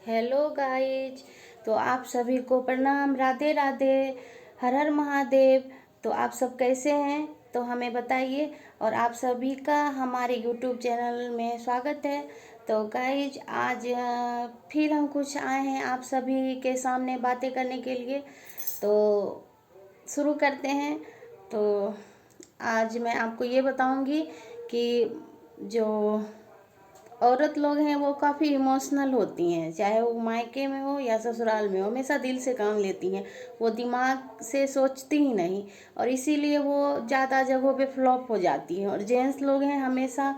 Hello guys. तो आप सभी को प्रणाम, राधे राधे, हर हर महादेव। तो आप सब कैसे हैं तो हमें बताइए। और आप सभी का हमारे यूट्यूब चैनल में स्वागत है। तो गाइज आज फिर हम कुछ आए हैं आप सभी के सामने बातें करने के लिए। तो शुरू करते हैं। तो आज मैं आपको ये बताऊंगी कि जो औरत लोग हैं वो काफ़ी इमोशनल होती हैं, चाहे वो मायके में हो या ससुराल में हो, हमेशा दिल से काम लेती हैं। वो दिमाग से सोचती ही नहीं और इसीलिए वो ज़्यादा जगहों पे फ्लॉप हो जाती हैं। और जेंट्स लोग हैं हमेशा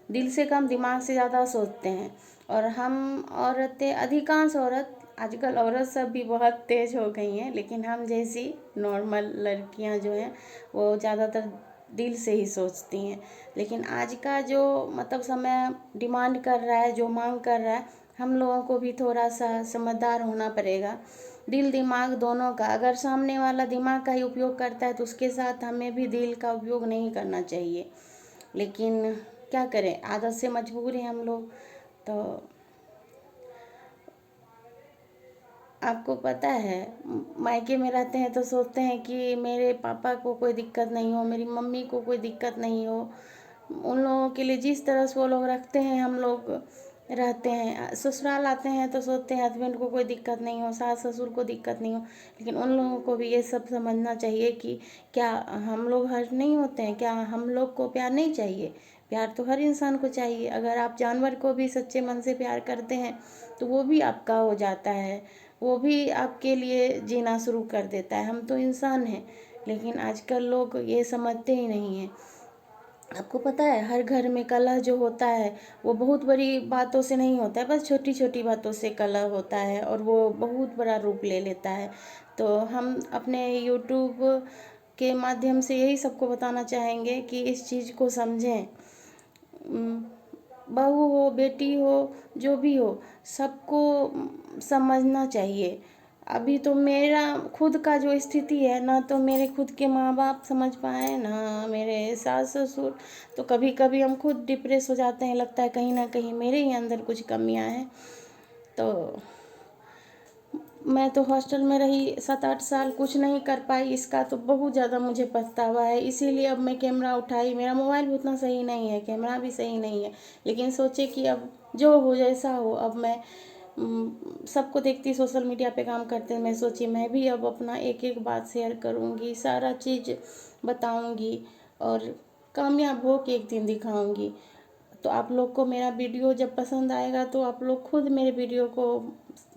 दिल से कम दिमाग से ज़्यादा सोचते हैं। और हम औरतें, अधिकांश औरत, आजकल औरत सब भी बहुत तेज हो गई हैं, लेकिन हम जैसी नॉर्मल लड़कियां जो हैं वो ज़्यादातर दिल से ही सोचती हैं। लेकिन आज का जो समय डिमांड कर रहा है, जो मांग कर रहा है, हम लोगों को भी थोड़ा सा समझदार होना पड़ेगा। दिल दिमाग दोनों का, अगर सामने वाला दिमाग का ही उपयोग करता है तो उसके साथ हमें भी दिल का उपयोग नहीं करना चाहिए। लेकिन क्या करें, आदत से मजबूर हैं हम लोग। तो आपको पता है, मायके में रहते हैं तो सोचते हैं कि मेरे पापा को कोई दिक्कत नहीं हो, मेरी मम्मी को कोई दिक्कत नहीं हो। उन लोगों के लिए जिस तरह से वो लोग रखते हैं हम लोग रहते हैं। ससुराल आते हैं तो सोचते हैं हस्बैंड को कोई दिक्कत नहीं हो, सास ससुर को दिक्कत नहीं हो। लेकिन उन लोगों को भी ये सब समझना चाहिए कि क्या हम लोग हर नहीं होते हैं, क्या हम लोग को प्यार नहीं चाहिए। प्यार तो हर इंसान को चाहिए। अगर आप जानवर को भी सच्चे मन से प्यार करते हैं तो वो भी आपका हो जाता है, वो भी आपके लिए जीना शुरू कर देता है। हम तो इंसान हैं, लेकिन आजकल लोग ये समझते ही नहीं हैं। आपको पता है, हर घर में कलह जो होता है वो बहुत बड़ी बातों से नहीं होता है, बस छोटी छोटी बातों से कलह होता है और वो बहुत बड़ा रूप ले लेता है। तो हम अपने यूट्यूब के माध्यम से यही सबको बताना चाहेंगे कि इस चीज़ को समझें। बहू हो, बेटी हो, जो भी हो, सबको समझना चाहिए। अभी तो मेरा खुद का जो स्थिति है ना, तो मेरे खुद के माँ बाप समझ पाए ना मेरे सास ससुर। तो कभी कभी हम खुद डिप्रेस हो जाते हैं, लगता है कहीं ना कहीं मेरे ही अंदर कुछ कमियां हैं। तो मैं तो हॉस्टल में रही 7-8 साल, कुछ नहीं कर पाई, इसका तो बहुत ज़्यादा मुझे पछतावा है। इसीलिए अब मैं कैमरा उठाई। मेरा मोबाइल भी उतना सही नहीं है, कैमरा भी सही नहीं है, लेकिन सोचे कि अब जो हो जैसा हो। अब मैं सबको देखती सोशल मीडिया पे काम करते, मैं सोची मैं भी अब अपना एक एक बात शेयर करूँगी, सारा चीज़ बताऊँगी और कामयाब हो के एक दिन दिखाऊँगी। तो आप लोग को मेरा वीडियो जब पसंद आएगा तो आप लोग खुद मेरे वीडियो को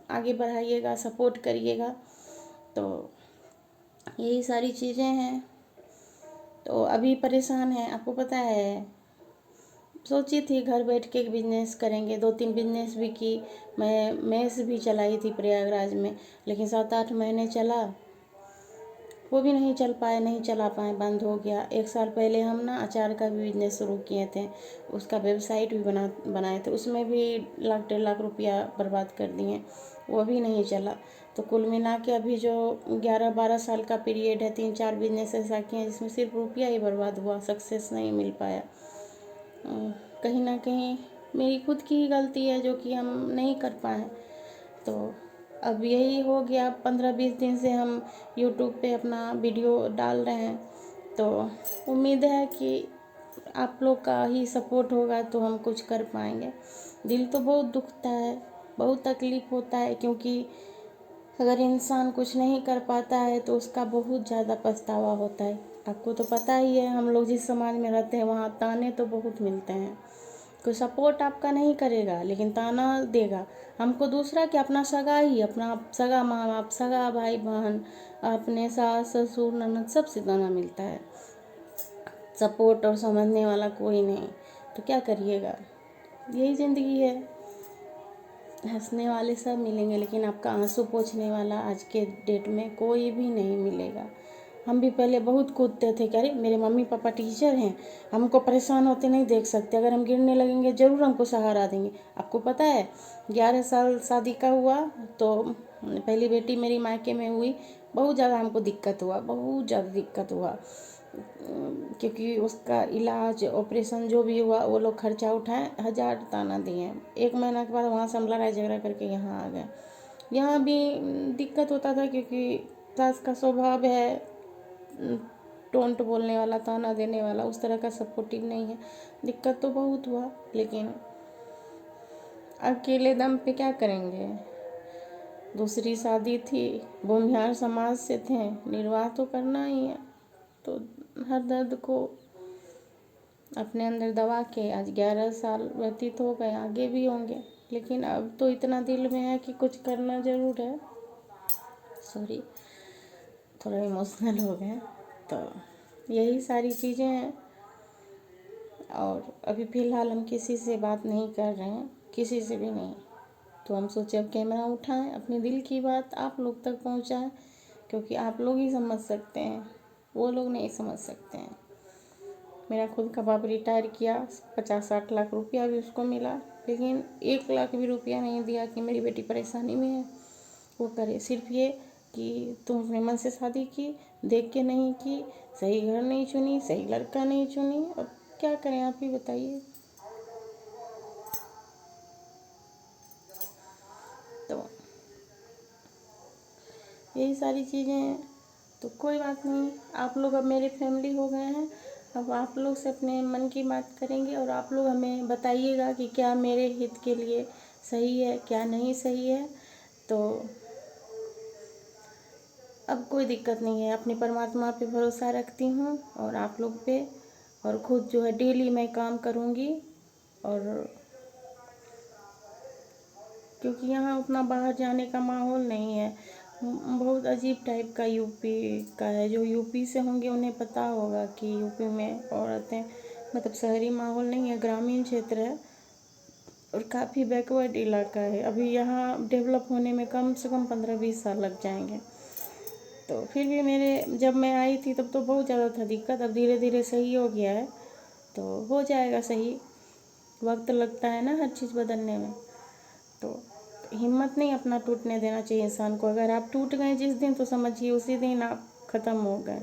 आगे बढ़ाइएगा, सपोर्ट करिएगा। तो यही सारी चीज़ें हैं। तो अभी परेशान हैं, आपको पता है। सोची थी घर बैठ के एक बिजनेस करेंगे, 2-3 बिजनेस भी की। मैं मेस भी चलाई थी प्रयागराज में, लेकिन 7-8 महीने चला, वो भी नहीं चल पाए, नहीं चला पाए, बंद हो गया। 1 साल पहले हम ना अचार का भी बिजनेस शुरू किए थे, उसका वेबसाइट भी बनाए थे, उसमें भी 1-1.5 लाख रुपया बर्बाद कर दिए, वो भी नहीं चला। तो कुल मिला के अभी जो 11-12 साल का पीरियड है, 3-4 बिजनेस ऐसा किए जिसमें सिर्फ रुपया ही बर्बाद हुआ, सक्सेस नहीं मिल पाया। कहीं ना कहीं मेरी खुद की ही गलती है जो कि हम नहीं कर पाए। तो अब यही हो गया, 15-20 दिन से हम यूट्यूब पे अपना वीडियो डाल रहे हैं। तो उम्मीद है कि आप लोग का ही सपोर्ट होगा तो हम कुछ कर पाएंगे। दिल तो बहुत दुखता है, बहुत तकलीफ़ होता है, क्योंकि अगर इंसान कुछ नहीं कर पाता है तो उसका बहुत ज़्यादा पछतावा होता है। आपको तो पता ही है, हम लोग जिस समाज में रहते हैं वहाँ ताने तो बहुत मिलते हैं। कोई सपोर्ट आपका नहीं करेगा लेकिन ताना देगा। हमको दूसरा क्या, अपना सगा ही, अपना सगा माँ बाप, सगा भाई बहन, अपने सास ससुर ननद, सबसे ताना मिलता है। सपोर्ट और समझने वाला कोई नहीं। तो क्या करिएगा, यही ज़िंदगी है। हंसने वाले सब मिलेंगे लेकिन आपका आंसू पोंछने वाला आज के डेट में कोई भी नहीं मिलेगा। हम भी पहले बहुत कूदते थे कि अरे मेरे मम्मी पापा टीचर हैं, हमको परेशान होते नहीं देख सकते, अगर हम गिरने लगेंगे ज़रूर हमको सहारा देंगे। आपको पता है, 11 साल शादी का हुआ तो पहली बेटी मेरी मायके में हुई, बहुत ज़्यादा हमको दिक्कत हुआ, बहुत ज़्यादा दिक्कत हुआ। क्योंकि उसका इलाज ऑपरेशन जो भी हुआ वो लोग खर्चा उठाए, 1000 ताना दिए। 1 महीना के बाद वहाँ से हम लड़ाई झगड़ा करके यहाँ आ गए। यहाँ भी दिक्कत होता था क्योंकि सास का स्वभाव है टोंट बोलने वाला, ताना देने वाला, उस तरह का सपोर्टिव नहीं है। दिक्कत तो बहुत हुआ, लेकिन अकेले दम पे क्या करेंगे। दूसरी शादी थी, भूमिहार समाज से थे, निर्वाह तो करना ही है। तो हर दर्द को अपने अंदर दबा के आज 11 साल व्यतीत हो गए, आगे भी होंगे, लेकिन अब तो इतना दिल में है कि कुछ करना ज़रूर है। सॉरी, थोड़ा इमोशनल हो गए। तो यही सारी चीज़ें हैं। और अभी फ़िलहाल हम किसी से बात नहीं कर रहे हैं, किसी से भी नहीं। तो हम सोचे अब कैमरा उठाएं, अपने दिल की बात आप लोग तक पहुंचाएं, क्योंकि आप लोग ही समझ सकते हैं, वो लोग नहीं समझ सकते हैं। मेरा खुद का बाप रिटायर किया, 50-60 लाख रुपया भी उसको मिला, लेकिन 1 लाख भी रुपया नहीं दिया कि मेरी बेटी परेशानी में है वो करे। सिर्फ ये कि तुम अपने मन से शादी की, देख के नहीं की, सही घर नहीं चुनी, सही लड़का नहीं चुनी। अब क्या करें, आप ही बताइए। तो यही सारी चीज़ें हैं। तो कोई बात नहीं, आप लोग अब मेरी फैमिली हो गए हैं। अब आप लोग से अपने मन की बात करेंगे और आप लोग हमें बताइएगा कि क्या मेरे हित के लिए सही है, क्या नहीं सही है। तो अब कोई दिक्कत नहीं है, अपने परमात्मा पे भरोसा रखती हूँ और आप लोग पे। और खुद जो है डेली मैं काम करूँगी। और क्योंकि यहाँ उतना बाहर जाने का माहौल नहीं है, बहुत अजीब टाइप का यूपी का है। जो यूपी से होंगे उन्हें पता होगा कि यूपी में औरतें, मतलब शहरी माहौल नहीं है, ग्रामीण क्षेत्र है और काफ़ी बैकवर्ड इलाका है। अभी यहाँ डेवलप होने में कम से कम 15-20 साल लग जाएंगे। तो फिर भी मेरे जब मैं आई थी तब तो बहुत ज़्यादा था दिक्कत, अब धीरे धीरे सही हो गया है। तो हो जाएगा सही, वक्त लगता है ना हर चीज़ बदलने में। तो हिम्मत नहीं अपना टूटने देना चाहिए इंसान को। अगर आप टूट गए जिस दिन, तो समझिए उसी दिन आप ख़त्म हो गए।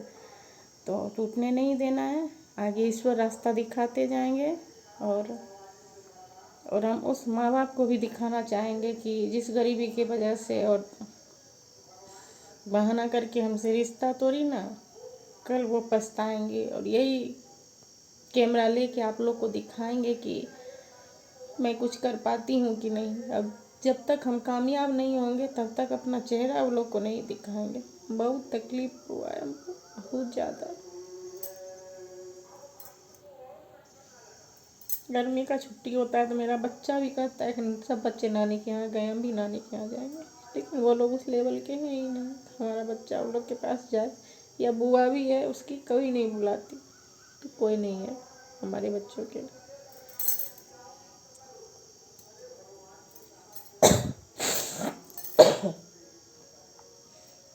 तो टूटने नहीं देना है, आगे ईश्वर रास्ता दिखाते जाएंगे। और हम उस माँ बाप को भी दिखाना चाहेंगे कि जिस गरीबी की वजह से और बहाना करके हमसे रिश्ता तोड़ी ना, कल वो पछताएंगे। और यही कैमरा लेके आप लोग को दिखाएंगे कि मैं कुछ कर पाती हूँ कि नहीं। अब जब तक हम कामयाब नहीं होंगे तब तक अपना चेहरा वो लोग को नहीं दिखाएंगे। बहुत तकलीफ हुआ है हमको, बहुत ज़्यादा। गर्मी का छुट्टी होता है तो मेरा बच्चा भी कहता है कि सब बच्चे नानी के यहाँ गए, हम भी नानी के यहाँ जाएंगे। लेकिन वो लोग उस लेवल के हैं ही नहीं, हमारा बच्चा उन लोग के पास जाए। या बुआ भी है उसकी, कभी नहीं बुलाती, तो कोई नहीं है हमारे बच्चों के लिए।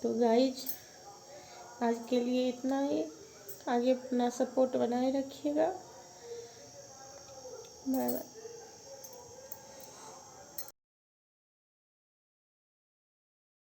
तो गाइज, आज के लिए इतना ही। आगे अपना सपोर्ट बनाए रखिएगा। Bye bye.